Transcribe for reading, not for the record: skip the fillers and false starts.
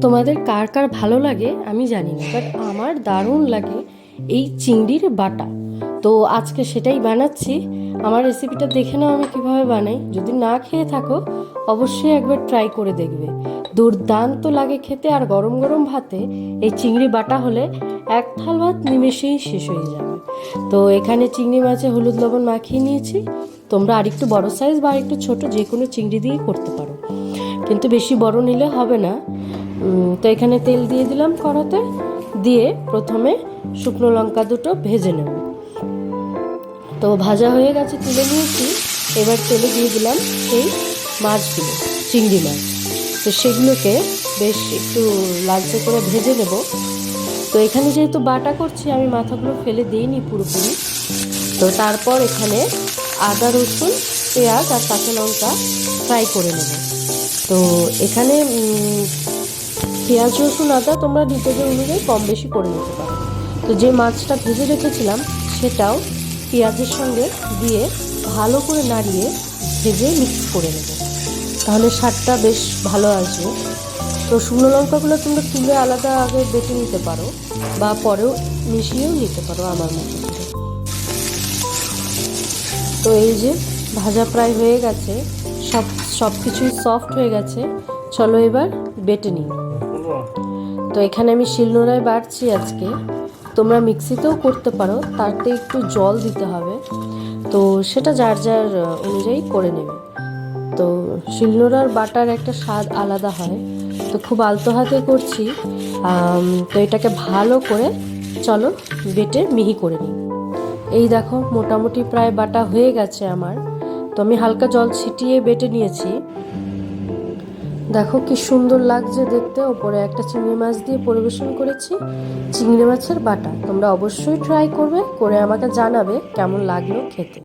তোমাদের কার কার ভালো লাগে আমি জানি না, বাট আমার দারুণ লাগে এই চিংড়ির বাটা। তো আজকে সেটাই বানাচ্ছি। আমার রেসিপিটা দেখে নাও আমি কিভাবে বানাই। যদি না খেয়ে থাকো অবশ্যই একবার ট্রাই করে দেখবে। দুর্দান্ত লাগে খেতে, আর গরম গরম ভাতে এই চিংড়ি বাটা হলে এক থাল ভাত নিমেষেই শেষ হয়ে যাবে। তো এখানে চিংড়ি মাছে হলুদ লবণ মাখিয়ে নিয়েছি। তোমরা আরেকটু বড় সাইজ বা আরেকটু ছোট যে কোনো চিংড়ি দিয়ে করতে পারো, কিন্তু বেশি বড় নিলে হবে না। তো এখানে তেল দিয়ে দিলাম কড়াতে, দিয়ে প্রথমে শুকনো লঙ্কা দুটো ভেজে নেব। তো ভাজা হয়ে গেছে, তুলে নিয়েছি। এবার তেলে দিয়ে দিলাম সেই মাছগুলো, চিংড়ি মাছ। তো সেগুলোকে বেশ একটু লালচে করে ভেজে নেব। তো এখানে যেহেতু বাটা করছি আমি মাথাগুলো ফেলে দিইনি পুরোপুরি। তো তারপর এখানে আদা রসুন পেঁয়াজ আর কাঁচা লঙ্কা ফ্রাই করে নেব। তো এখানে পেঁয়াজ রসুন আদা তোমরা নিজেদের অনুযায়ী কম বেশি করে নিতে পারো। তো যে মাছটা ভেজে রেখেছিলাম সেটাও পেঁয়াজের সঙ্গে দিয়ে ভালো করে নাড়িয়ে ভেজে মিক্স করে নেব, তাহলে স্বাদটা বেশ ভালো আসবে। তো শুকনো লঙ্কাগুলো তোমরা তুলে আলাদা আগে বেটে নিতে পারো বা পরেও মিশিয়েও নিতে পারো আমার মতো করে। তো এই যে ভাজা প্রায় হয়ে গেছে, সব কিছুই সফট হয়ে গেছে। চলো এবার বেটে নিই। তো এখানে আমি শিলনোড়ায় বাটছি আজকে। তোমরা মিক্সিতেও করতে পারো, তাতে একটু জল দিতে হবে। তো সেটা যার যার অনুযায়ী করে নেবে। তো শিলনোড়ার বাটার একটা স্বাদ আলাদা হয়। তো খুব আলতো হাতে করছি। তো এটাকে ভালো করে চলো বেটে মিহি করে নিই। এই দেখো মোটামুটি প্রায় বাটা হয়ে গেছে আমার। তো আমি হালকা জল ছিটিয়ে বেটে নিয়েছি। দেখো কি সুন্দর লাগছে দেখতে। ওপরে একটা চিংড়ি মাছ দিয়ে পরিবেশন করেছি, চিংড়ি মাছের বাটা। তোমরা অবশ্যই ট্রাই করবে, করে আমাকে জানাবে কেমন লাগলো খেতে।